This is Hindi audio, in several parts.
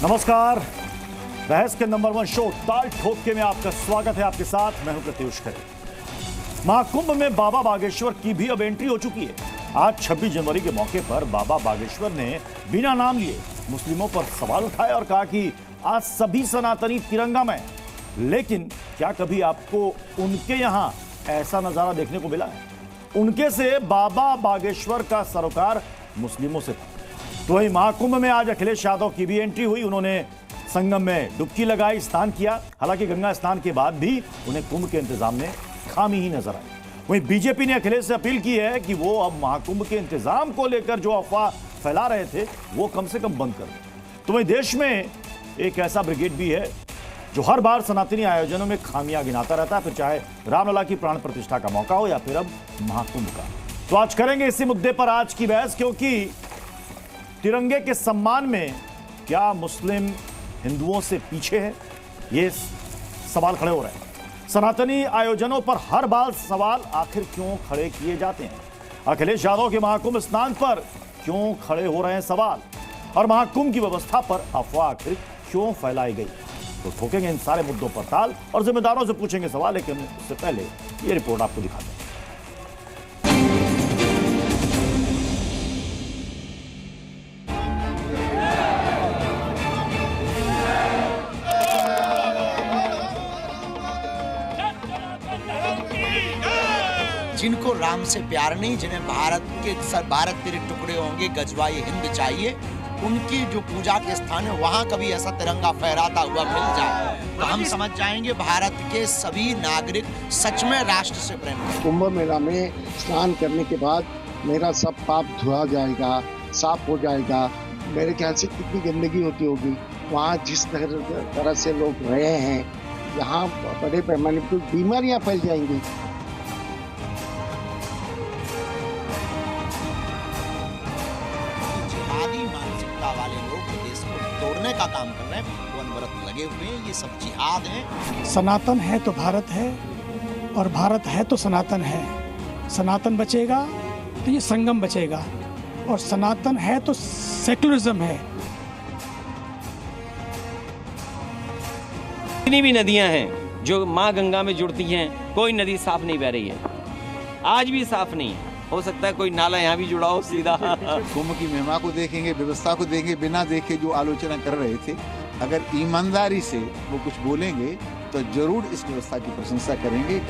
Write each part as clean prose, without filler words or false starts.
नमस्कार। बहस के नंबर 1 शो ताल ठोक के में आपका स्वागत है। आपके साथ मैं हूं प्रत्युष खरे। महाकुंभ में बाबा बागेश्वर की भी अब एंट्री हो चुकी है। आज 26 जनवरी के मौके पर बाबा बागेश्वर ने बिना नाम लिए मुस्लिमों पर सवाल उठाए और कहा कि आज सभी सनातनी तिरंगामय। लेकिन क्या कभी आपको उनके यहां ऐसा नजारा देखने को मिला है? उनके से बाबा बागेश्वर का सरोकार मुस्लिमों से था। तो वही महाकुंभ में आज अखिलेश यादव की भी एंट्री हुई। उन्होंने संगम में डुबकी लगाई, स्नान किया। हालांकि गंगा स्नान के बाद भी उन्हें कुंभ के इंतजाम में खामी ही नजर आई। वहीं बीजेपी ने अखिलेश से अपील की है कि वो अब महाकुंभ के इंतजाम को लेकर जो अफवाह फैला रहे थे वो कम से कम बंद कर दें। तो वहीं देश में एक ऐसा ब्रिगेड भी है जो हर बार सनातनी आयोजनों में खामियां गिनाता रहता है, फिर चाहे रामलला की प्राण प्रतिष्ठा का मौका हो या फिर अब महाकुंभ का। तो आज करेंगे इसी मुद्दे पर आज की बहस, क्योंकि तिरंगे के सम्मान में क्या मुस्लिम हिंदुओं से पीछे है, ये सवाल खड़े हो रहे हैं। सनातनी आयोजनों पर हर बार सवाल आखिर क्यों खड़े किए जाते हैं? अखिलेश यादव के महाकुंभ स्नान पर क्यों खड़े हो रहे हैं सवाल? और महाकुंभ की व्यवस्था पर अफवाह आखिर क्यों फैलाई गई? तो ठोकेंगे इन सारे मुद्दों पर ताल और जिम्मेदारों से पूछेंगे सवाल। लेकिन उससे पहले ये रिपोर्ट आपको दिखाते हैं। जिनको राम से प्यार नहीं, जिन्हें भारत तेरे टुकड़े होंगे, गजवाई हिंद चाहिए, उनकी जो पूजा के स्थान है वहां कभी ऐसा तिरंगा फहराता हुआ मिल जाए तो हम समझ जाएंगे भारत के सभी नागरिक सच में राष्ट्र से प्रेम करते हैं। कुंभ मेला में स्नान करने के बाद मेरा सब पाप धुआ जाएगा, साफ हो जाएगा। मेरे ख्याल से कितनी गंदगी होती होगी वहाँ, जिस तरह से लोग रहे हैं, यहाँ बड़े पैमाने पर बीमारियाँ फैल जाएंगी। वाले लोग देश को तोड़ने का काम कर रहे हैं, वो अनवरत लगे हुए हैं। ये सब जिहाद है। सनातन है तो भारत है और भारत है तो सनातन है। सनातन बचेगा तो ये संगम बचेगा और सनातन है तो सेकुलरिज्म है। जितनी भी नदियां हैं जो माँ गंगा में जुड़ती हैं, कोई नदी साफ नहीं बह रही है, आज भी साफ नहीं है। हो सकता है कोई नाला यहाँ भी जुड़ा हो सीधा। कुंभ की महिमा को देखेंगे, व्यवस्था को देखेंगे, बिना देखे जो आलोचना कर रहे थे, अगर ईमानदारी से वो कुछ बोलेंगे तो जरूर इस व्यवस्था की प्रशंसा करेंगे।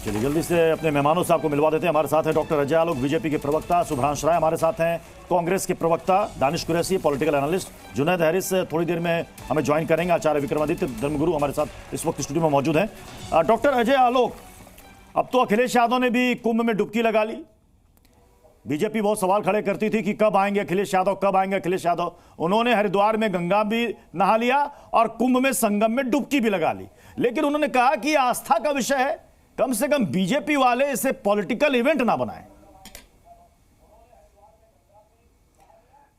चलिए जल्दी से अपने मेहमानों से आपको मिलवा देते हैं। हमारे साथ है डॉक्टर अजय आलोक, बीजेपी के प्रवक्ता सुभ्रांश राय। हमारे साथ हैं कांग्रेस के प्रवक्ता Danish Qureshi, political analyst Junaid Harris थोड़ी देर में हमें ज्वाइन करेंगे। आचार्य विक्रमादित्य धर्मगुरु हमारे साथ इस वक्त स्टूडियो में मौजूद हैं। डॉक्टर अजय आलोक, अब तो अखिलेश यादव ने भी कुंभ में डुबकी लगा ली। बीजेपी बहुत सवाल खड़े करती थी कि कब आएंगे अखिलेश यादव, कब आएंगे अखिलेश यादव। उन्होंने हरिद्वार में गंगा भी नहा लिया और कुंभ में संगम में डुबकी भी लगा ली। लेकिन उन्होंने कहा कि आस्था का विषय है, कम से कम बीजेपी वाले इसे पॉलिटिकल इवेंट ना बनाएं।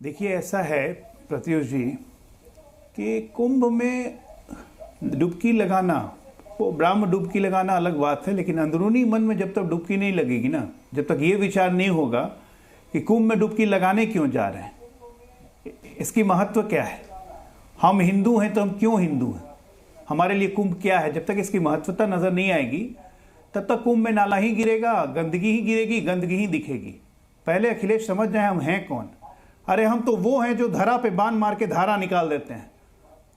देखिए, ऐसा है प्रत्युष जी कि कुंभ में डुबकी लगाना, वो ब्राह्म डुबकी लगाना अलग बात है, लेकिन अंदरूनी मन में जब तक डुबकी नहीं लगेगी ना, जब तक ये विचार नहीं होगा कि कुंभ में डुबकी लगाने क्यों जा रहे हैं, इसकी महत्व क्या है, हम हिंदू हैं तो हम क्यों हिंदू हैं, हमारे लिए कुंभ क्या है, जब तक इसकी महत्वता नजर नहीं आएगी तब तक कुंभ में नाला ही गिरेगा, गंदगी ही गिरेगी, गंदगी ही दिखेगी। पहले अखिलेश समझ जाए हम हैं कौन। अरे हम तो वो हैं जो धरा पे बाण मार के धारा निकाल देते हैं।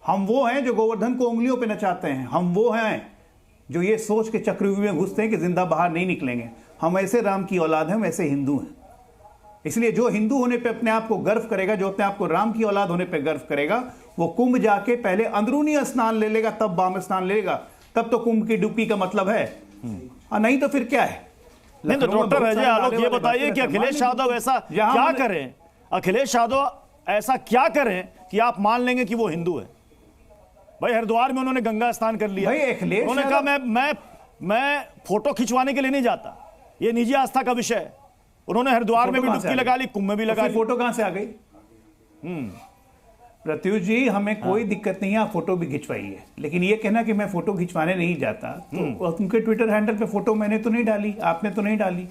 हम वो हैं जो गोवर्धन को उंगलियों पे नचाते हैं। हम वो हैं जो ये सोच के चक्रव्यूह में घुसते हैं कि जिंदा बाहर नहीं निकलेंगे। हम ऐसे राम की औलाद हैं, हम ऐसे हिंदू हैं। इसलिए जो हिंदू होने पे अपने आप को गर्व करेगा, जो अपने आप को राम की औलाद होने पे गर्व करेगा, वो कुंभ जाके पहले अंदरूनी स्नान ले लेगा, तब बाम स्नान लेगा, तब तो कुंभ की डुबकी का मतलब है। नहीं तो फिर क्या है? नहीं तो डॉक्टर अजय आलोक ये बताइए कि अखिलेश यादव ऐसा क्या करें, अखिलेश यादव ऐसा क्या करें कि आप मान लेंगे कि वो हिंदू है? भाई हरिद्वार में उन्होंने गंगा स्नान कर लिया, उन्होंने कहा मैं फोटो खिंचवाने के लिए नहीं जाता, ये निजी आस्था का विषय है। उन्होंने हरिद्वार में भी डुबकी लगा ली, कुंभ में भी लगा ली। फोटो कहां से आ गई? प्रत्युष जी, हमें कोई दिक्कत नहीं है, आप फोटो भी खिंचवाइए, लेकिन ये कहना कि मैं फोटो खिंचवाने नहीं जाता, तो उनके ट्विटर हैंडल पे फोटो मैंने तो नहीं डाली, आपने तो नहीं डाली,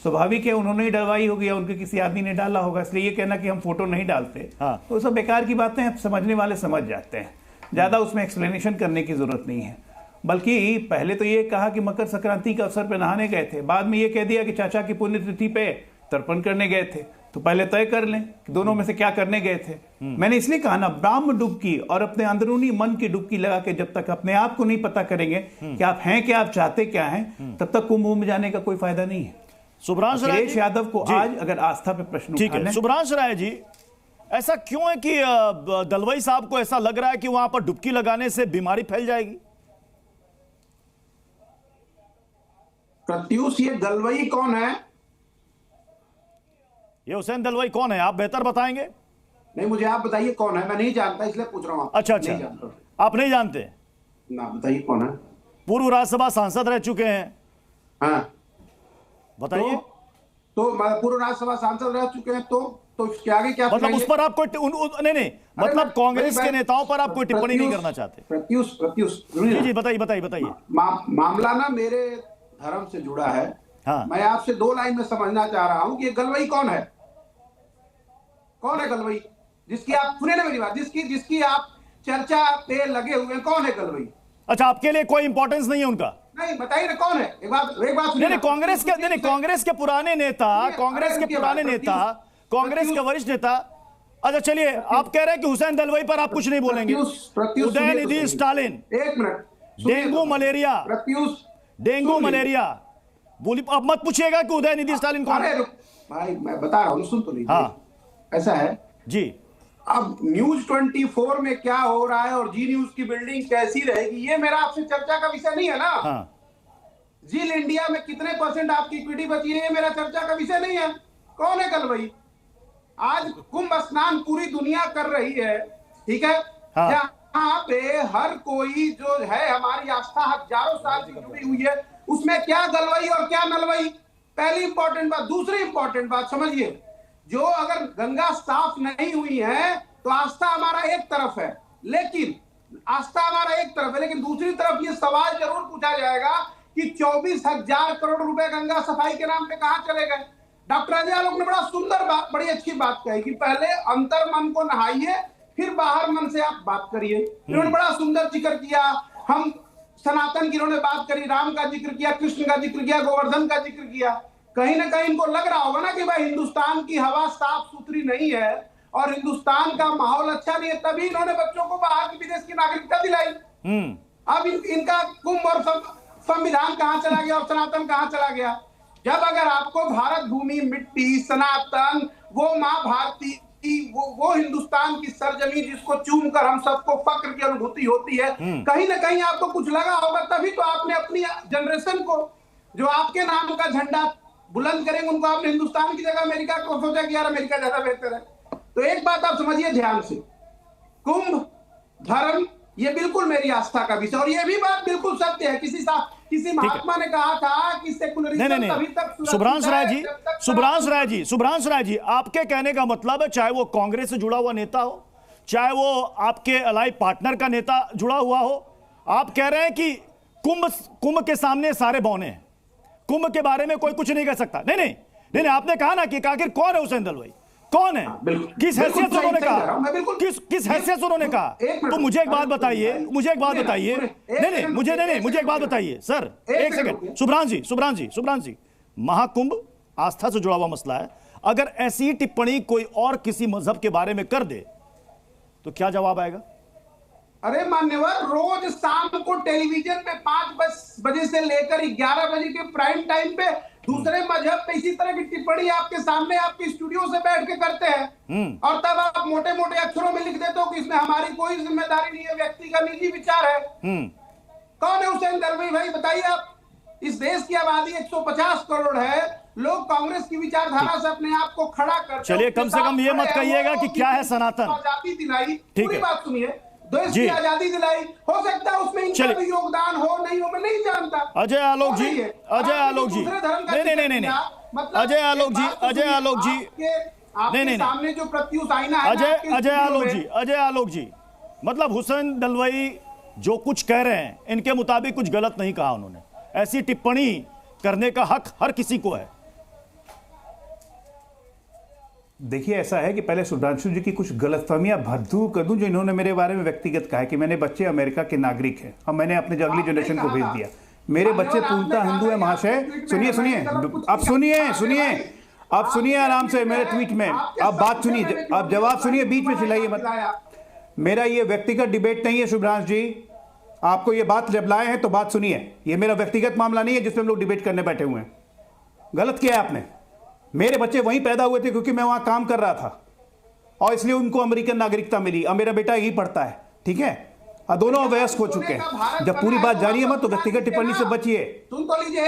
स्वाभाविक है उन्होंने ही डलवाई होगी या उनके किसी आदमी ने डाला होगा, इसलिए ये कहना कि हम फोटो नहीं डालते तो सब बेकार की बातें हैं, समझने वाले समझ जाते हैं, ज्यादा उसमें एक्सप्लेनेशन करने की जरूरत नहीं है। बल्कि पहले तो ये कहा कि मकर संक्रांति के अवसर पर नहाने गए थे, बाद में ये कह दिया कि चाचा की पुण्यतिथि पे तर्पण करने गए थे, तो पहले तय कर लें कि दोनों में से क्या करने गए थे। मैंने इसलिए कहा ना, ब्राह्म डुबकी और अपने अंदरूनी मन की डुबकी लगा के जब तक अपने आप को नहीं पता करेंगे कि आप हैं क्या, आप चाहते क्या हैं, तब तक कुंभ में जाने का कोई फायदा नहीं है। शुभ्रांश राय अखिलेश यादव को आज अगर आस्था पे प्रश्न ठीक है, शुभ्रांश राय जी, ऐसा क्यों है कि दलवाई साहब को ऐसा लग रहा है कि वहां पर डुबकी लगाने से बीमारी फैल जाएगी? प्रत्युष, ये दलवाई कौन है? ये हुसैन दलवाई कौन है, आप बेहतर बताएंगे? नहीं, मुझे आप बताइए कौन है, मैं नहीं जानता इसलिए पूछ रहा हूँ। अच्छा, आप नहीं जानते ना, बताइए कौन है। पूर्व राज्यसभा सांसद रह चुके हैं। हाँ, बताइए। तो पूर्व राज्यसभा सांसद रह चुके हैं, तो इसके आगे क्या मतलब उस पर आप कोई नहीं मतलब कांग्रेस के नेताओं पर आप कोई टिप्पणी नहीं करना चाहते? प्रत्युष जी, बताइए। मामला ना मेरे धर्म से जुड़ा है। हाँ। मैं आपसे 2 लाइन में समझना चाह रहा हूं कि ये गलवई कौन है? कौन है गलवई जिसकी आप, सुने ना मेरी बात, जिसकी आप चर्चा पे लगे हुए हैं, कौन है गलवई? अच्छा, आपके लिए कोई इंपॉर्टेंस नहीं है उनका? नहीं, बताइए ना कौन है। एक बात नहीं, कांग्रेस के पुराने नेता, कांग्रेस के वरिष्ठ नेता। अच्छा, चलिए, आप कह रहे हैं कि हुसैन दलवाई पर आप कुछ नहीं बोलेंगे। उदयनिधि स्टालिन, एक मिनट, डेंगू मलेरिया बोली, अब मत पूछिएगा कि उदयनिधि स्टालिन कौन है। भाई मैं बता रहा हूं, सुन तो लीजिए। हाँ, ऐसा है जी। अब न्यूज 24 में क्या हो रहा है और जी न्यूज की बिल्डिंग कैसी रहेगी, ये मेरा आपसे चर्चा का विषय नहीं है ना। हाँ। जील इंडिया में कितने % आपकी इक्विटी बची है, ये मेरा चर्चा का विषय नहीं है। कौन है गलवई? आज कुंभ स्नान पूरी दुनिया कर रही है, ठीक है। हाँ। जहां पे हर कोई जो है, हमारी आस्था हजारों साल से जुड़ी हुई है, उसमें क्या गलवई और क्या नलवई? पहली इंपॉर्टेंट बात। दूसरी इंपॉर्टेंट बात समझिए, जो अगर गंगा साफ नहीं हुई है तो आस्था हमारा एक तरफ है, लेकिन दूसरी तरफ ये सवाल जरूर पूछा जाएगा कि 24,000 करोड़ रुपए गंगा सफाई के नाम पे कहां चले गए? डॉक्टर अजय आलोक ने बड़ा सुंदर बात, बड़ी अच्छी बात कही कि पहले अंतर मन को नहाइए, फिर बाहर मन से आप बात करिए। इन्होंने बड़ा सुंदर जिक्र किया, हम सनातन की इन्होंने बात करी, राम का जिक्र किया, कृष्ण का जिक्र किया, गोवर्धन का जिक्र किया। कहीं ना कहीं इनको लग रहा होगा ना कि भाई हिंदुस्तान की हवा साफ सुथरी नहीं है और हिंदुस्तान का माहौल अच्छा नहीं है, तभी इन्होंने बच्चों को बाहर की विदेश की नागरिकता दिलाई। अब इनका कुंभ और संविधान कहां चला गया और सनातन कहां चला गया? जब अगर आपको भारत भूमि, मिट्टी, सनातन, वो माँ भारती, वो हिंदुस्तान की सरजमी जिसको चूम कर हम सबको फक्र की अनुभूति होती है, कहीं ना कहीं आपको कुछ लगा होगा, तभी तो आपने अपनी जनरेशन को, जो आपके नाम का झंडा बुलंद करेंगे, उनको आपने हिंदुस्तान की जगह अमेरिका को सोचा कि यार अमेरिका ज्यादा बेहतर है। तो एक बात आप समझिए ध्यान से, कुंभ, धर्म, ये बिल्कुल मेरी आस्था का विषय, और ये भी बात बिल्कुल सत्य है। किसी महात्मा ने कहा था कि सेकुलरिज्म तभी तक शुभ्रांश राय जी, आपके कहने का मतलब है, चाहे वो कांग्रेस से जुड़ा हुआ नेता हो, चाहे वो आपके अलाई पार्टनर का नेता जुड़ा हुआ हो, आप कह रहे हैं कि कुंभ के सामने सारे बौने हैं, कुंभ के बारे में कोई कुछ नहीं कह सकता। नहीं, आपने कहा ना कि आखिर कौन है हुसैन दलवाई, कौन है, किस हैसियत से उन्होंने कहा, किस हैसियत से उन्होंने कहा? तो मुझे एक बात बताइए, मुझे एक बात बताइए सर, एक सेकंड। शुभ्रांश जी, महाकुंभ आस्था से जुड़ा हुआ मसला है, अगर ऐसी टिप्पणी कोई और किसी मजहब के बारे में कर दे तो क्या जवाब आएगा? अरे मान्यवर, रोज शाम को टेलीविजन पे 5 बजे से लेकर 11 बजे के प्राइम टाइम पे दूसरे मजहब पे इसी तरह की टिप्पणी आपके सामने, आपके स्टूडियो से बैठ के करते हैं, और तब आप मोटे मोटे अक्षरों में लिख देते हो कि इसमें हमारी कोई जिम्मेदारी नहीं है, व्यक्ति का निजी विचार है। कौन है हुसैन दलवाई भाई, बताइए आप। इस देश की आबादी 150 करोड़ है, लोग कांग्रेस की विचारधारा से अपने आप को खड़ा करते हैं। चलिए, कम से कम ये मत कहिएगा कि क्या है सनातन। आजादी दिलाई, पूरी बात सुनिए, देश की आजादी दिलाई, हो सकता है उसमें इनका भी योगदान हो, नहीं हो, मैं नहीं जानता। अजय आलोक जी, नहीं, अजय आलोक जी, आपके सामने जो प्रत्युष आईना है अजय आलोक जी, मतलब हुसैन दलवाई जो कुछ कह रहे हैं इनके मुताबिक कुछ गलत नहीं कहा उन्होंने। ऐसी टिप्पणी करने का हक हर किसी को है। देखिए, ऐसा है कि पहले सुधांशु जी की कुछ गलतफहमियां भर दूर कर दूं जो इन्होंने मेरे बारे में व्यक्तिगत कहा है कि मैंने बच्चे अमेरिका के नागरिक हैं और मैंने अपने अगली जनरेशन को भेज दिया। मेरे बच्चे पूर्णतः हिंदू है महाशय। सुनिए आराम से मेरे ट्वीट में। आप बात सुनिए, आप जवाब सुनिए, बीच में चिल्लाइए मत। मेरा ये व्यक्तिगत डिबेट नहीं है शुभ्रांश जी, आपको ये बात जब लाए हैं तो बात सुनिए। ये मेरा व्यक्तिगत मामला नहीं है जिसमें हम लोग डिबेट करने बैठे हुए हैं। गलत किया है आपने। मेरे बच्चे वहीं पैदा हुए थे क्योंकि मैं वहां काम कर रहा था और इसलिए उनको अमेरिकन नागरिकता मिली। अब मेरा बेटा यही पढ़ता है, ठीक है, और दोनों वयस्क हो चुके हैं। जब पूरी बात जानिए मत तो व्यक्तिगत टिप्पणी से बचिए।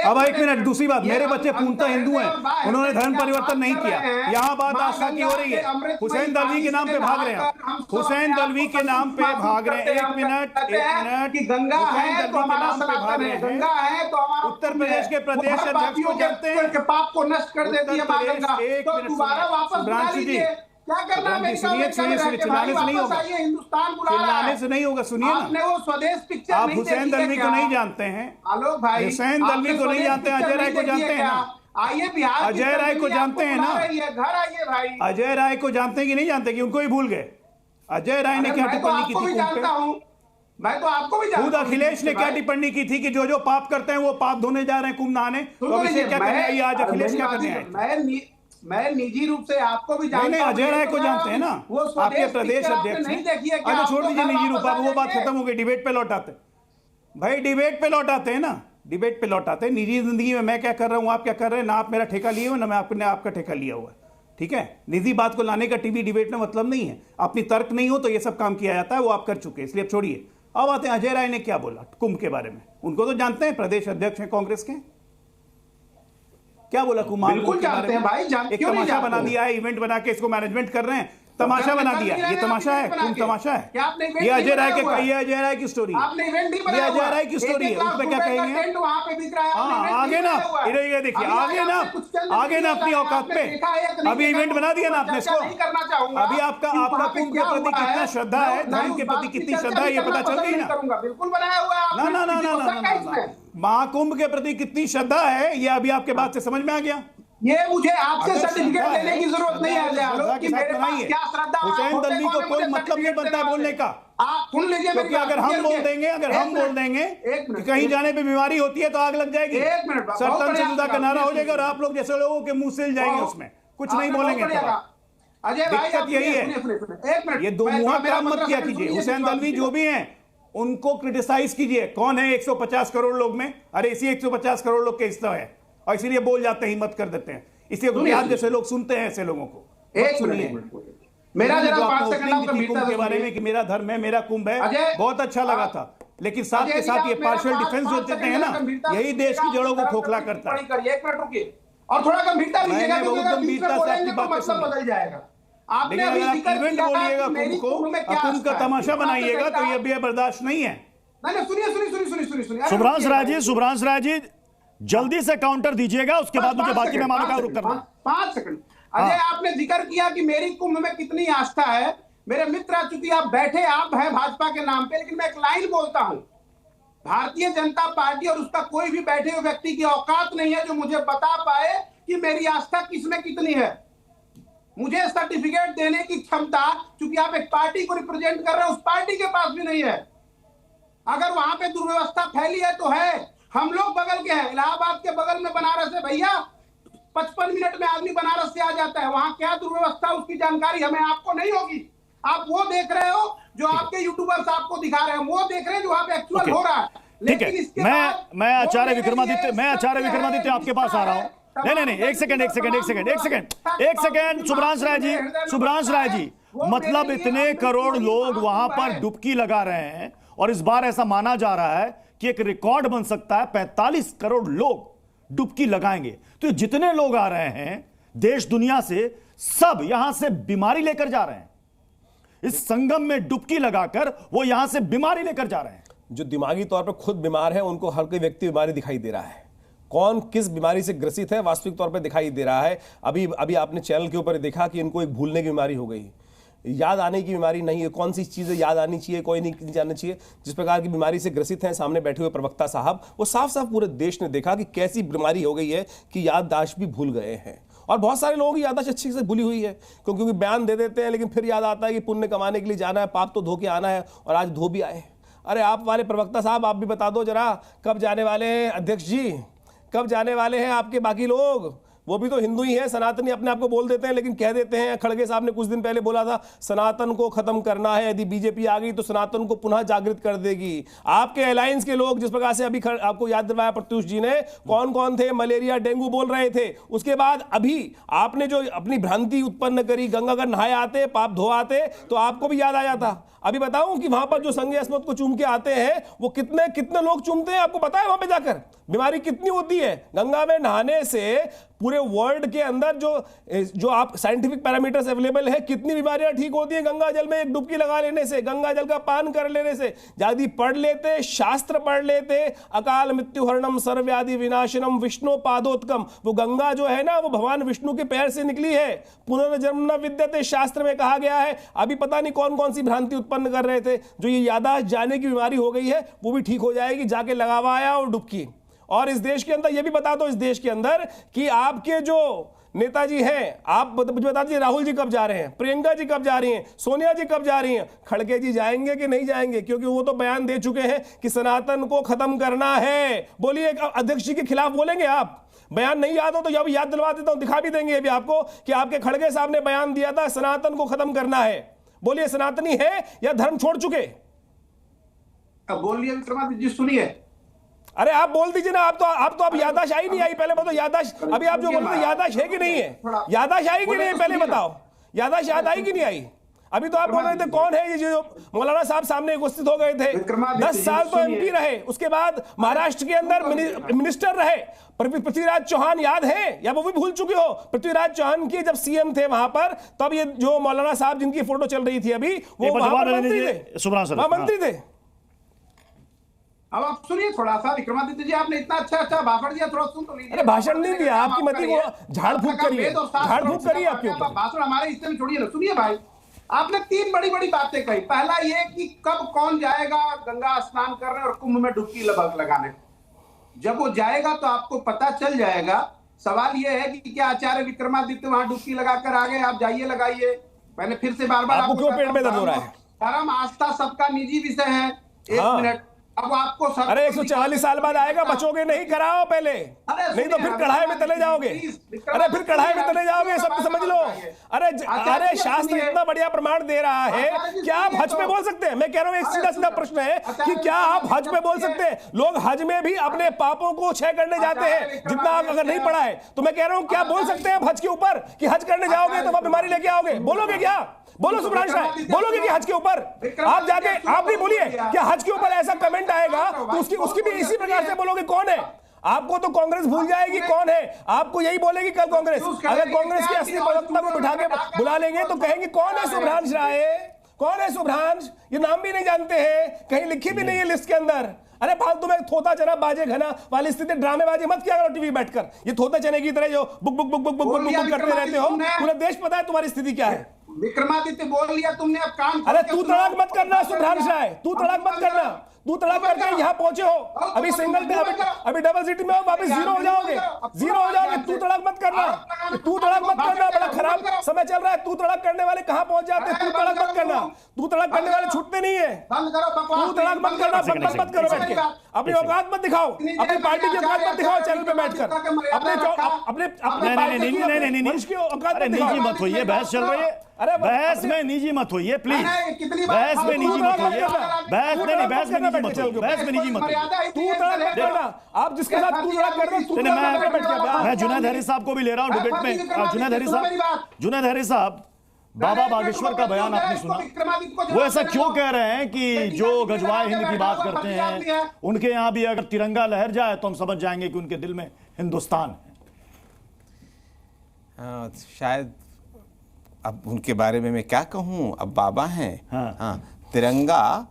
अब एक मिनट, दूसरी बात, मेरे बच्चे पूर्णतः हिंदू हैं, उन्होंने धर्म परिवर्तन नहीं किया। यहाँ बात आस्था की हो रही है। हुसैन दलवी के नाम पे भाग रहे हैं, हुसैन दलवी के नाम पे भाग रहे हैं। एक मिनट, गंगा है तो हमारा भाग रहे हैं। गंगा है तो हमारा उत्तर प्रदेश के प्रदेश अध्यक्ष को जानते हैं, पाप को नष्ट कर देती है गंगा, तो दोबारा वापस बुला लीजिए। क्या करना है? सुनिए, चिल्लाने से नहीं होगा, हिंदुस्तान चिल्लाने से नहीं होगा। सुनिए ना, आपने वो स्वदेश पिक्चर आप हुसैन दलवी को नहीं जानते हैं, आलोक भाई, हुसैन दलवी को नहीं जानते हैं, अजय राय को जानते हैं ना? आइए बिहार, अजय राय को जानते हैं ना? घर आइए भाई। अजय राय को जानते हैं कि नहीं जानते, कि उनको ही भूल गए? अजय राय ने क्या टिप्पणी की थी? मैं तो आपको भी जानता हूं। खुद अखिलेश ने क्या टिप्पणी की थी कि जो पाप करते हैं वो पाप धोने जा रहे हैं कुंभ नहाने। तो अभिषेक क्या करने आई, आज अखिलेश क्या करने आए? मैं निजी रूप से आपको भी जानता हूं। नहीं, अजय राय को जानते हैं ना, आपके प्रदेश अध्यक्ष हैं। अच्छा छोड़ दीजिए निजी रूप, वो बात खत्म हो गई। डिबेट पे लौट आते भाई, डिबेट पे लौट आते हैं ना, डिबेट पे लौट आते हैं। निजी जिंदगी में मैं क्या कर रहा हूं, आप क्या कर रहे हैं, ना आप मेरा ठेका लिए हुए, ना मैं आपने आपका ठेका लिया हुआ है, ठीक है। निजी बात को लाने का टीवी डिबेट में मतलब नहीं है। अपनी तर्क नहीं हो तो ये सब काम किया जाता है, वो आप कर चुके हैं, इसलिए अब छोड़िए। अब आते हैं अजय राय ने क्या बोला कुंभ के बारे में। उनको तो जानते हैं, प्रदेश अध्यक्ष हैं कांग्रेस के। क्या बोला कुमार? बिल्कुल जानते हैं भाई, एक तमाशा बना दिया है, इवेंट बना के इसको मैनेजमेंट कर रहे हैं, तमाशा बना दिया। ये तमाशा है, कुंभ तमाशा है। ये अजय राय के, ये अजय राय की स्टोरी, ये अजय राय की स्टोरी है। उसमें क्या कहेंगे? हाँ, आगे ना, ये देखिए, आगे ना अपनी औकात पे। अभी इवेंट बना दिया ना आपने इसको। अभी आपका कुंभ के प्रति कितना श्रद्धा है, धर्म के प्रति कितनी श्रद्धा है, ये पता चल गई ना? बिल्कुल बनाया हुआ है। ना, महाकुंभ के प्रति कितनी श्रद्धा है, ये अभी आपके बात से समझ में आ गया। ये मुझे आपसे सर्टिफिकेट लेने की जरूरत नहीं है कि मेरे पास क्या श्रद्धा। हुसैन दलवी को कोई मतलब नहीं बनता है बोलने का। आप सुन लीजिए, क्योंकि अगर हम बोल देंगे कि कहीं जाने पे बीमारी होती है तो आग लग जाएगी, सरतन से जुदा का नारा हो जाएगा और आप लोग जैसे लोगों के मुंह सिल जाएंगे, उसमें कुछ नहीं बोलेंगे। दिक्कत यही है, ये दो मुंहा काम मत किया कीजिए। हुसैन दलवी जो भी हैं उनको क्रिटिसाइज कीजिए। कौन है 150 करोड़ लोग में? अरे इसी 150 करोड़ लोग के हिस्सा है और इसीलिए बोल जाते हैं, हिम्मत कर देते हैं। इसलिए गुजरात जैसे लोग सुनते हैं ऐसे लोगों को। सुनिए मेरा जरा 5 सेकंड कुंभ के बारे में कि मेरा धर्म है, मेरा कुंभ है, बहुत अच्छा लगा था। लेकिन साथ के साथ ये पार्शियल डिफेंस जो देते हैं ना, यही देश की जड़ों को खोखला करता है। 1 मिनट रुकिए और थोड़ा गंभीरता लीजिएगा, गंभीरता से आपकी बात बदल जाएगा। आपने इवेंट बोलिएगा कुंभ को, कुंभ का तमाशा बनाइएगा तो ये भी बर्दाश्त नहीं है। सुनिए शुभ्रांश राय जी जल्दी से काउंटर दीजिएगा, उसके बाद मुझे बाकी मेहमानों का रुख करना। 5 सेकंड। अजय, आपने जिक्र किया कि मेरी कुंभ में कितनी आस्था है। मेरे मित्र, चूंकि आप बैठे आप हैं भाजपा के नाम पे, लेकिन मैं एक लाइन बोलता हूं। भारतीय जनता पार्टी और उसका कोई भी बैठे हुए व्यक्ति की औकात नहीं है जो मुझे बता पाए कि मेरी आस्था किसमें कितनी है। मुझे सर्टिफिकेट देने की क्षमता, चूंकि आप एक पार्टी को रिप्रेजेंट कर रहे हैं, उस पार्टी के पास भी नहीं है। अगर वहां पे दुर्व्यवस्था फैली है तो है। हम लोग बगल के हैं, इलाहाबाद के बगल में बनारस है भैया, 55 मिनट में आदमी बनारस से आ जाता है। वहां क्या दुर्व्यवस्था उसकी जानकारी हमें आपको नहीं होगी। आप वो देख रहे हो जो आपके यूट्यूबर्स आपको दिखा रहे हैं, वो देख रहे हैं जो वहां पे एक्चुअल हो रहा है। लेकिन इसके मैं आचार्य विक्रमादित्य आपके पास आ रहा हूं। नहीं, एक सेकंड शुभ्रांश राय जी, मतलब इतने करोड़ लोग वहां पर डुबकी लगा रहे हैं और इस बार ऐसा माना जा रहा है कि एक रिकॉर्ड बन सकता है, 45 करोड़ लोग डुबकी लगाएंगे। तो जितने लोग आ रहे हैं देश दुनिया से, सब यहां से बीमारी लेकर जा रहे हैं। इस संगम में डुबकी लगाकर वो यहां से बीमारी लेकर जा रहे हैं। जो दिमागी तौर पर खुद बीमार है उनको हर कोई व्यक्ति बीमारी दिखाई दे रहा है। कौन किस बीमारी से ग्रसित है वास्तविक तौर पर दिखाई दे रहा है। अभी आपने चैनल के ऊपर देखा कि इनको एक भूलने की बीमारी हो गई, याद आने की बीमारी नहीं है। कौन सी चीज़ें याद आनी चाहिए, कोई नहीं जानना चाहिए। जिस प्रकार की बीमारी से ग्रसित हैं सामने बैठे हुए प्रवक्ता साहब, वो साफ साफ पूरे देश ने देखा कि कैसी बीमारी हो गई है कि याददाश्त भी भूल गए हैं। और बहुत सारे लोगों की याददाश्त अच्छी से भूली हुई है, क्योंकि बयान दे देते हैं लेकिन फिर याद आता है कि पुण्य कमाने के लिए जाना है, पाप तो धो के आना है, और आज धो भी आए। अरे आप वाले प्रवक्ता साहब, आप भी बता दो जरा, कब जाने वाले हैं अध्यक्ष जी, कब जाने वाले हैं आपके बाकी लोग? वो भी तो हिंदू ही है, सनातनी अपने आप को बोल देते हैं, लेकिन कह देते हैं। खड़गे साहब ने कुछ दिन पहले बोला था सनातन को खत्म करना है, यदि बीजेपी आ गई तो सनातन को पुनः जागृत कर देगी। आपके अलायंस के लोग, जिस प्रकार से अभी आपको याद दिलवाया प्रत्युष जी ने, कौन कौन थे, मलेरिया डेंगू बोल रहे थे। उसके बाद अभी आपने जो अपनी भ्रांति उत्पन्न करी, गंगा अगर नहाए आते, पाप धो आते, तो आपको भी याद आ जाता। अभी बताऊं कि वहां पर जो संगे अस्मत को चूम के आते हैं, वो कितने कितने लोग चूमते हैं, आपको पता है? वहां पे जाकर बीमारी कितनी होती है। गंगा में नहाने से पूरे वर्ल्ड के अंदर जो आप साइंटिफिक पैरामीटर्स अवेलेबल है, कितनी बीमारियां ठीक होती हैं गंगा जल में एक डुबकी लगा लेने से, गंगा जल का पान कर लेने से। यदि पढ़ लेते, शास्त्र पढ़ लेते, अकाल मृत्यु हरणम सर्वव्याधि विनाशनम विष्णु पादोत्कम, वो गंगा जो है ना, वो भगवान विष्णु के पैर से निकली है। पुनर्जन्म न विद्यते शास्त्र में कहा गया है। अभी पता नहीं कौन कौन सी भ्रांति उत्पन्न कर रहे थे। जो ये याददाश्त जाने की बीमारी हो गई है, वो भी ठीक हो जाएगी, जाके लगावा आया और डुबकी। और इस देश के अंदर ये भी बता दो, इस देश के अंदर कि आपके जो नेताजी हैं, आप बता दीजिए, राहुल जी कब जा रहे हैं, प्रियंका जी कब जा रही हैं, सोनिया जी कब जा रही हैं, खड़गे जी जाएंगे कि नहीं जाएंगे? क्योंकि वो तो बयान दे चुके हैं कि सनातन को खत्म करना है। बोलिए, अध्यक्ष जी के खिलाफ बोलेंगे आप? बयान नहीं याद हो तो अब याद दिलवा देता हूं, दिखा भी देंगे अभी आपको कि आपके खड़गे साहब ने बयान दिया था सनातन को खत्म करना है। बोलिए, सनातनी है या धर्म छोड़ चुके? बोलिए विक्रमादित्य जी, सुनिए। अरे आप बोल दीजिए ना, आप तो अब याददाश्त आई नहीं आई, पहले बताओ याददाश्त। अभी आप जो बोल रहे थे याददाश्त है कि नहीं है, याददाश्त आई कि नहीं, पहले बताओ, याददाश्त याद आई कि नहीं आई? अभी तो आप बोल रहे थे कौन है ये जो मौलाना साहब सामने उपस्थित हो गए थे, 10 साल तो एमपी रहे, उसके बाद महाराष्ट्र के अंदर मिनिस्टर रहे। पृथ्वीराज चौहान याद है या वो भी भूल चुके हो? पृथ्वीराज चौहान की जब सीएम थे वहां पर, तब ये जो मौलाना साहब जिनकी फोटो चल रही थी अभी, वो मंत्री थे, मंत्री थे। अब आप सुनिए थोड़ा सा विक्रमादित्य जी, आपने इतना अच्छा भाषण दिया, थोड़ा सुन तो लीजिए। अरे भाषण नहीं दिया, आपकी मती को झाड़ फूक करिए, झाड़ फूक करिए आपके ऊपर। भाषण हमारे हिस्से में छोड़िए ना। सुनिए भाई, आपने 3 बड़ी बड़ी बातें कही। पहला ये कि कब कौन जाएगा गंगा स्नान करने और कुंभ में डुबकी लगाने। जब वो जाएगा तो आपको पता चल जाएगा। सवाल ये है कि क्या आचार्य विक्रमादित्य वहां डुबकी लगाकर आ गए? आप जाइए, लगाइए। मैंने फिर से बार-बार आपको क्यों पेट में दर्द हो रहा है? धर्म आस्था सबका निजी विषय है। एक मिनट, अब आपको अरे 140 साल बाद आएगा, बचोगे नहीं, कराओ पहले, नहीं तो फिर कढ़ाई में तले जाओगे। अरे फिर कढ़ाई में तले जाओगे, सब समझ लो। अरे शास्त्र इतना बढ़िया प्रमाण दे रहा है, क्या आप हज पे बोल सकते हैं? मैं कह रहा हूँ, एक सीधा सीधा प्रश्न है कि क्या आप हज पे बोल सकते हैं? लोग हज में भी अपने पापों को क्षय करने जाते हैं, जितना आप अगर नहीं पढ़ा है तो मैं कह रहा हूँ, क्या बोल सकते हैं हज के ऊपर कि हज करने जाओगे तो वहां बीमारी लेके आओगे? बोलोगे क्या? बोलो सुब्रांश राय, बोलोगे कि हज के ऊपर आप जाके, आप नहीं बोलिए क्या हज के ऊपर ऐसा कमेंट आएगा तो उसकी भी इसी प्रकार से बोलोगे? कौन है? आपको तो कांग्रेस भूल जाएगी कौन है, आपको यही बोलेगी कल कांग्रेस। अगर कांग्रेस की असली प्रवक्ता को बिठा के बुला लेंगे तो कहेंगे कौन है सुब्रांश राय, कौन है सुब्रांश? ये नाम भी नहीं जानते हैं, कहीं लिखी भी नहीं है लिस्ट के अंदर। अरे फालतू में थोता चना बाजे घना वाली स्थिति, ड्रामेबाजी मत किया करो टीवी बैठकर। ये थोता चने की तरह जो book book book book book book book करते रहते हो, पूरा देश पता है तुम्हारी स्थिति क्या है। विक्रमादित्य बोल लिया तुमने, अब काम। अरे तू तड़ाक मत करना सुब्रांश राय, तू तड़ाक मत करना, तू तड़ाक करके यहाँ पहुंचे हो, अभी सिंगल पे, अभी डबल सिटी में हो, वापस जीरो हो जाओगे, जीरो हो जाओगे। तू तड़ाक मत करना, तू तड़ाक मत करना, बड़ा खराब समय चल रहा है। तू तड़ाक करने वाले कहाँ पहुंच जाते हैं? तू तड़ाक मत करना, तू तड़ाक करने वाले छूटते नहीं है। तू तड़ाक मत करना, बकवास मत करो बैठ के, अपनी औकात मत दिखाओ, अपनी पार्टी की औकात मत दिखाओ चैनल पे बैठकर, अपने निजी मत होइए, बहस चल रही है। अरे बहस में निजी मत होइए प्लीज, बहस में निजी मत होइए, बहस में निजी मत होइए, बहस में निजी मत होइए। तू तड़ाक मत करना, आप जिसके साथ तू तड़ाक कर रहे हो। मैं जुनैद हैरी साहब को भी ले रहा हूं डिबेट में। जुनैद हैरी साहब, बाबा बागेश्वर का बयान आपने सुना, वो ऐसा क्यों कह रहे हैं कि जो गजवाए हिंद की बात करते हैं उनके यहां भी अगर तिरंगा लहर जाए तो हम समझ जाएंगे कि उनके दिल में हिंदुस्तान है। शायद अब उनके बारे में मैं क्या कहूं, अब बाबा हैं। हाँ, तिरंगा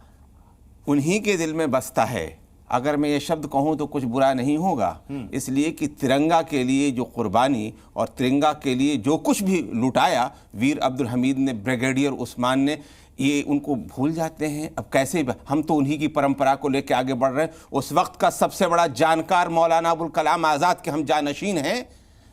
उन्हीं के दिल में बसता है अगर मैं ये शब्द कहूँ तो कुछ बुरा नहीं होगा, इसलिए कि तिरंगा के लिए जो कुर्बानी और तिरंगा के लिए जो कुछ भी लुटाया वीर अब्दुल हमीद ने, ब्रिगेडियर उस्मान ने, ये उनको भूल जाते हैं। अब कैसे हम तो उन्हीं की परंपरा को लेकर आगे बढ़ रहे हैं। उस वक्त का सबसे बड़ा जानकार मौलाना अबुल कलाम आज़ाद के हम जानशीन हैं,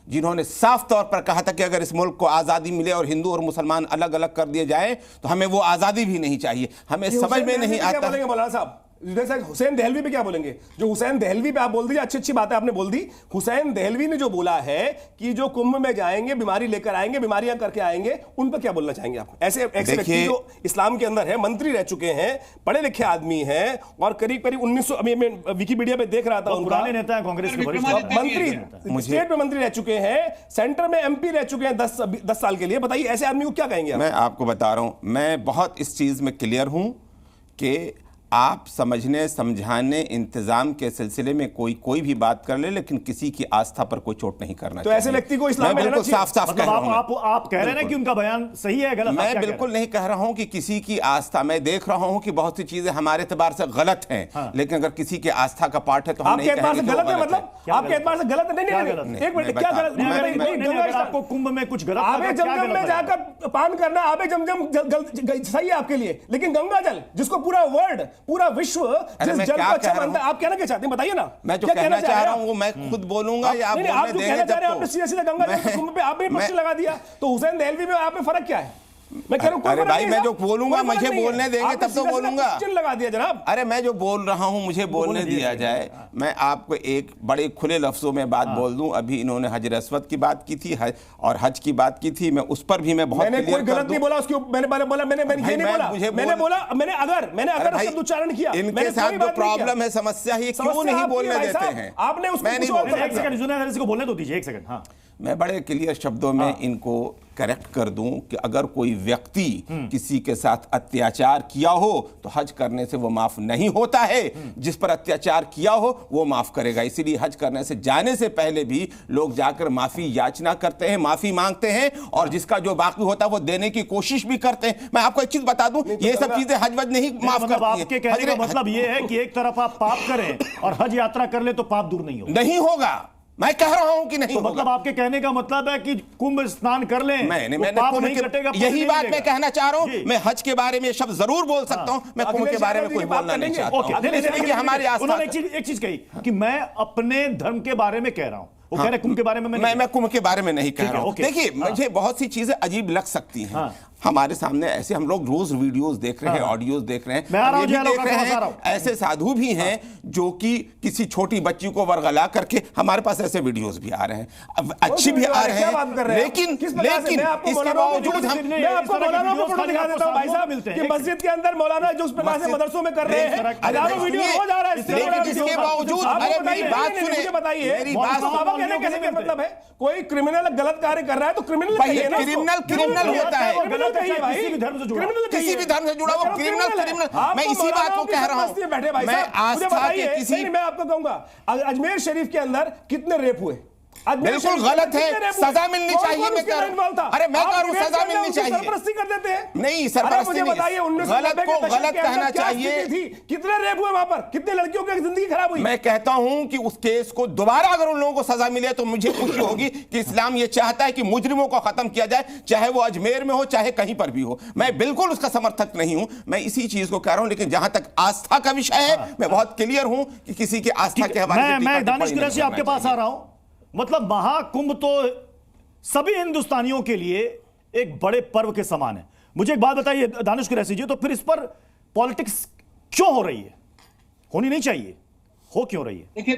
जिन्होंने साफ तौर पर कहा था कि अगर इस मुल्क को आज़ादी मिले और हिंदू और मुसलमान अलग अलग कर दिए जाए तो हमें वो आज़ादी भी नहीं चाहिए। हमें समझ में नहीं आता। मौलाना साहब हुसैन दहलवी पे क्या बोलेंगे? जो हुसैन दहलवी पे आप बोल दीजिए, अच्छी अच्छी बातें आपने बोल दी। हुसैन दहलवी ने जो बोला है कि जो कुंभ में जाएंगे बीमारी लेकर आएंगे, बीमारियां करके आएंगे, उन पर क्या बोलना चाहेंगे आप? ऐसे व्यक्ति जो इस्लाम के अंदर है, मंत्री रह चुके हैं, पढ़े लिखे आदमी हैं और करीब करीब 1900, अभी मैं विकिपीडिया पे देख रहा था, पुराने नेता है कांग्रेस के वरिष्ठ मंत्री, स्टेट में मंत्री रह चुके हैं, सेंटर में MP रह चुके हैं 10 साल के लिए। बताइए ऐसे आदमी को क्या कहेंगे? मैं आपको बता रहा हूं, मैं बहुत इस चीज में क्लियर हूं कि आप समझने समझाने इंतजाम के सिलसिले में कोई भी बात कर ले, लेकिन किसी की आस्था पर कोई चोट नहीं करना। तो ऐसे व्यक्ति को इस्लाम में बिल्कुल साफ साफ कह रहा हूं। आप कह रहे हैं कि उनका बयान सही है गलत? मैं बिल्कुल नहीं कह रहा हूं कि किसी की आस्था, मैं देख रहा हूं कि बहुत सी चीजें हमारे एतबार से गलत हैं, लेकिन अगर किसी की आस्था का पाठ है तो हम नहीं कहेंगे कि गलत है। मतलब आपके एतबार से गलत नहीं? एक मिनट, क्या गलत? आपको कुंभ में कुछ गलत? आबे जमजम में जाकर पान करना, आबे जमजम सही है आपके लिए, लेकिन गंगा जल जिसको पूरा वर्ल्ड, पूरा विश्व जिस जल को अच्छा मानता है, आप कहना क्या चाहते हैं? बताइए ना। मैं जो कहना चाह रहा हूँ वो मैं खुद बोलूंगा या आप बोलने देंगे जब तो। आपने सीधा गंगा जल कुंभ पे आपने प्रश्न लगा दिया, तो हुसैन दहलवी में आप में फर्क क्या है? मैं कह रहा हूं, अरे भाई मैं जो बोलूंगा मुझे बोलने देंगे तब तो बोलूंगा। लगा दिया जनाब। अरे मैं जो बोल रहा हूं मुझे बोलने दिया जाए। मैं आपको एक बड़े खुले लफ्जों में बात बोल दूं। अभी इन्होंने हजर अस्वद की बात की थी और हज की बात की थी, मैं उस पर भी मैं बहुत कोई गलत नहीं बोला उसके। मैंने बोला मैंने ये नहीं बोला, मैंने अगर शब्द उच्चारण किया, इनके साथ जो प्रॉब्लम है, समस्या ही क्यों नहीं बोलने देते हैं? आपने उसको बोलने तो दीजिए, एक सेकंड। हाँ, मैं बड़े क्लियर शब्दों में इनको करेक्ट कर दूं कि अगर कोई व्यक्ति किसी के साथ अत्याचार किया हो तो हज करने से वो माफ नहीं होता है। जिस पर अत्याचार किया हो वो माफ करेगा। इसीलिए हज करने से जाने से पहले भी लोग जाकर माफी याचना करते हैं, माफी मांगते हैं, और जिसका जो बाकी होता है वो देने की कोशिश भी करते हैं। मैं आपको एक चीज बता दूं, ये सब चीजें हज वज नहीं माफ करती हैं। आपके कहने का मतलब ये है कि एक तरफ आप पाप करें और हज यात्रा कर ले तो पाप दूर नहीं होगा। मैं कह रहा हूं कि नहीं तो मतलब आपके कहने का मतलब है कि कुंभ स्नान कर लें, मैंने नहीं कटेगा। यही बात मैं कहना चाह रहा हूं। मैं हज के बारे में शब्द जरूर बोल सकता हूं, मैं कुंभ के बारे में कुछ बोलना नहीं चाहता हूं। हमारी आस्था, एक चीज कही कि मैं अपने धर्म के बारे में कह रहा हूं, वो कह रहे कुंभ के बारे में मैं कुंभ के बारे में नहीं कह रहा हूं। देखिए, मुझे बहुत सी चीजें अजीब लग सकती हैं। हमारे सामने ऐसे हम लोग रोज वीडियोस देख रहे हैं, ऑडियोज देख रहे हैं, देख रहे हैं। ऐसे साधु भी हैं जो कि किसी छोटी बच्ची को वरगला करके, हमारे पास ऐसे वीडियोस भी आ रहे हैं, अच्छी भी आ रहे हैं, लेकिन इसके बावजूद हम दिखा देता हूं भाई साहब कि मस्जिद के अंदर मौलाना जो उस प्रकार से मदरसों में कर रहे हैं, हजारों वीडियो रोज आ रहा है। लेकिन इसके बावजूद, अरे मेरी बात सुनिए, बताइए, मेरी बात कहने कैसे क्या मतलब है? कोई क्रिमिनल गलत कार्य कर रहा है तो क्रिमिनल क्रिमिनल होता है, किसी भी धर्म से जुड़ा वो क्रिमिनल। मैं इसी बात को कह रहा हूं। मैं आस्था के किसी, मैं आपको कहूंगा, अजमेर शरीफ के अंदर कितने रेप हुए? बिल्कुल गलत है, सजा मिलनी चाहिए। मैं कह रहा हूं, अरे मैं कह रहा हूं सजा मिलनी चाहिए। सरपरस्ती कर देते हैं। नहीं, सरपरस्ती नहीं, गलत को गलत कहना चाहिए। कितने रेप हुए वहां पर? कितने लड़कियों की जिंदगी खराब हुई? मैं कहता हूं कि उस केस को दोबारा अगर उन लोगों को सजा मिले तो मुझे खुशी होगी कि इस्लाम ये चाहता है कि मुजरिमों को खत्म किया जाए, चाहे वो अजमेर में हो चाहे कहीं पर भी हो। मैं बिल्कुल उसका समर्थक नहीं हूं, मैं इसी चीज को कह रहा हूं। लेकिन जहां तक आस्था का विषय है, मैं बहुत क्लियर हूं कि किसी की आस्था के हवाले से मैं दानिश कुरैशी आपके पास आ रहा हूं। मतलब महाकुंभ तो सभी हिंदुस्तानियों के लिए एक बड़े पर्व के समान है। मुझे एक बात बताइए दानिश कुरैशी जी, तो फिर इस पर पॉलिटिक्स क्यों हो रही है? होनी नहीं चाहिए, हो क्यों रही है? देखिए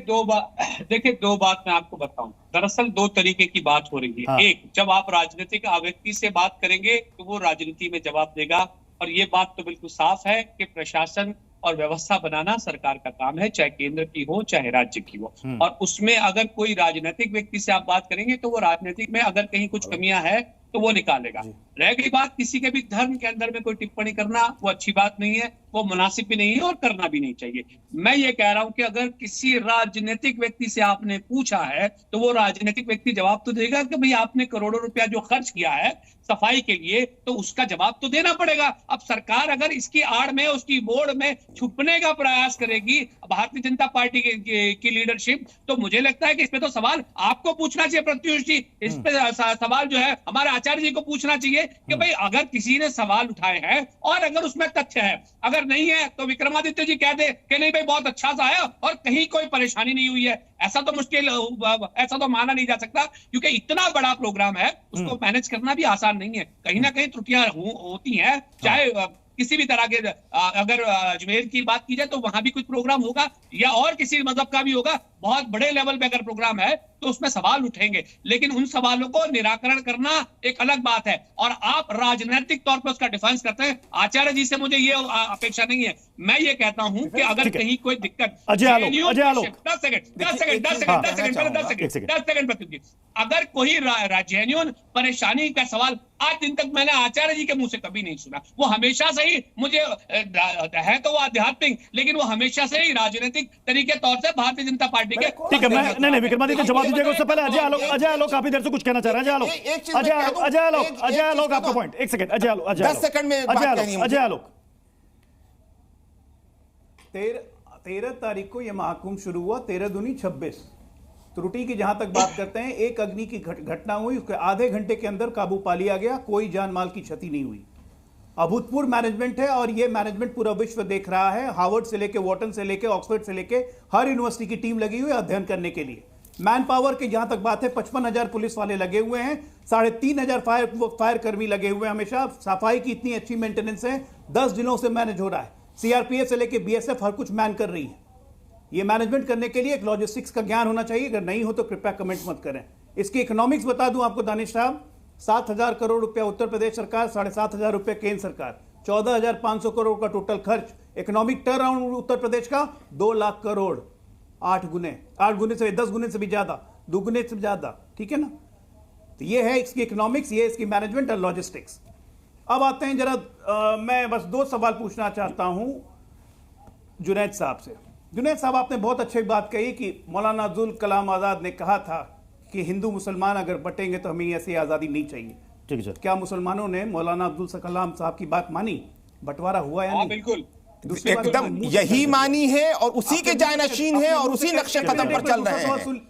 दो बात मैं आपको बताऊं। दरअसल दो तरीके की बात हो रही है। एक, जब आप राजनीतिक व्यक्ति से बात करेंगे तो वो राजनीति में जवाब देगा, और ये बात तो बिल्कुल साफ है कि प्रशासन और व्यवस्था बनाना सरकार का काम है, चाहे केंद्र की हो चाहे राज्य की हो। और उसमें अगर कोई राजनीतिक व्यक्ति से आप बात करेंगे तो वो राजनीतिक में अगर कहीं कुछ कमियां है तो वो निकालेगा। रह गई बात किसी के भी धर्म के अंदर में कोई टिप्पणी करना, वो अच्छी बात नहीं है, वो मुनासिब भी नहीं है और करना भी नहीं चाहिए। मैं ये कह रहा हूं कि अगर किसी राजनीतिक व्यक्ति से आपने पूछा है तो वो राजनीतिक व्यक्ति जवाब तो देगा कि भाई आपने करोड़ों रुपया जो खर्च किया है सफाई के लिए, तो उसका जवाब तो देना पड़ेगा। अब सरकार अगर इसकी आड़ में, उसकी बोर्ड में छुपने का प्रयास करेगी भारतीय जनता पार्टी की लीडरशिप, तो मुझे लगता है कि इसमें तो सवाल आपको पूछना चाहिए प्रत्युष जी। इस पे सवाल जो है हमारे आचार्य जी को पूछना चाहिए कि भाई अगर किसी ने सवाल उठाए हैं और अगर उसमें तथ्य है, अगर नहीं है तो विक्रमादित्य जी कह दे कि नहीं भाई बहुत अच्छा सा है और कहीं कोई परेशानी नहीं हुई है। ऐसा तो मुश्किल, ऐसा तो माना नहीं जा सकता, क्योंकि इतना बड़ा प्रोग्राम है, उसको मैनेज करना भी आसान नहीं है। कहीं ना कहीं त्रुटियां होती हैं, चाहे किसी भी तरह के, अगर अजमेर की बात की जाए तो वहां भी कुछ प्रोग्राम होगा या और किसी मजहब का भी होगा, बहुत बड़े लेवल पे अगर प्रोग्राम है तो उसमें सवाल उठेंगे, लेकिन उन सवालों को निराकरण करना एक अलग बात है। और आप राजनीतिक तौर पर उसका डिफेंस करते हैं। आचार्य जी से मुझे ये अपेक्षा नहीं है। मैं ये कहता हूं कि अगर कहीं कोई दिक्कत, 10 सेकंड, अगर कोई जेन्युइन परेशानी का सवाल आज दिन तक मैंने आचार्य जी के मुंह से कभी नहीं सुना। वो हमेशा से ही मुझे है तो वो आध्यात्मिक, लेकिन वो हमेशा से ही राजनीतिक तरीके तौर से भारतीय जनता पार्टी के। ठीक है, मैं नहीं विक्रमादित्य जवाब दीजिएगा उससे पहले अजय आलोक काफी देर से कुछ कहना चाह रहे हैं। अजय आलोक आपका point, 1 second. Ajay Alok 10 second में अजय आलोक 13 तारीख को यह महाकुंभ शुरू हुआ, 13 दूनी 26। त्रुटि की जहां तक बात करते हैं, एक अग्नि की घटना हुई, उसके आधे घंटे के अंदर काबू पा लिया गया, कोई जान माल की क्षति नहीं हुई। अभूतपूर्व मैनेजमेंट है और यह मैनेजमेंट पूरा विश्व देख रहा है। हार्वर्ड से लेके, वॉटन से लेके, ऑक्सफोर्ड से लेके हर यूनिवर्सिटी की टीम लगी हुई है अध्ययन करने के लिए। मैन पावर की जहां तक बात है, 55,000 पुलिस वाले लगे हुए हैं, 3,500 फायर कर्मी लगे हुए हैं। हमेशा सफाई की इतनी अच्छी मेंटेनेंस है, 10 दिनों से मैनेज हो रहा है। सीआरपीएफ से लेके बीएसएफ हर कुछ मैन कर रही है। ये मैनेजमेंट करने के लिए एक लॉजिस्टिक्स का ज्ञान होना चाहिए। अगर नहीं हो तो कृपया कमेंट मत करें। इसकी इकोनॉमिक्स बता दूं आपको दानिश साहब, 7,000 करोड़ रुपया उत्तर प्रदेश सरकार, 7,500 रुपये केंद्र सरकार, 14,500 करोड़ का टोटल खर्च। Economic turn around Uttar Pradesh का 2 लाख करोड़, 8 गुने से 10 गुने से भी ज्यादा, 2 गुने से ज्यादा। ठीक है ना? तो ये है इसकी इकोनॉमिक्स, ये इसकी मैनेजमेंट और लॉजिस्टिक्स। अब आते हैं जरा, मैं बस 2 सवाल पूछना चाहता हूं जुनैद साहब से। जुनैद साहब, आपने बहुत अच्छी बात कही कि मौलाना अब्दुल कलाम आज़ाद ने कहा था कि हिंदू मुसलमान अगर बटेंगे तो हमें ऐसी आज़ादी नहीं चाहिए। ठीक है सर। क्या मुसलमानों ने मौलाना अब्दुल कलाम साहब की बात मानी? बंटवारा हुआ या नहीं? बिल्कुल, एकदम यही मानी है और उसी के जानशीन है और उसी नक्शे कदम पर चल रहे हैं।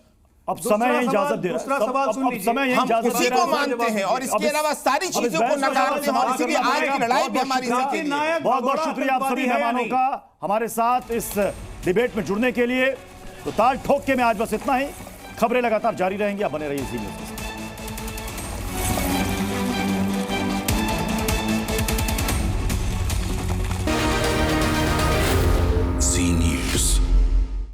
अब समय यही इजाजत दे दूसरा सवाल सुन लीजिए। हम उसी को मानते हैं और इसके अलावा सारी चीजों को नकारते हैं और इसीलिए आज की लड़ाई भी हमारी हिस्से की है। बहुत बहुत शुक्रिया आप सभी मेहमानों का हमारे साथ इस डिबेट में जुड़ने के लिए। तो ताल ठोक के में आज बस इतना ही। खबरें लगातार जारी रहेंगी, आप बने रहिए इसी न्यूज़।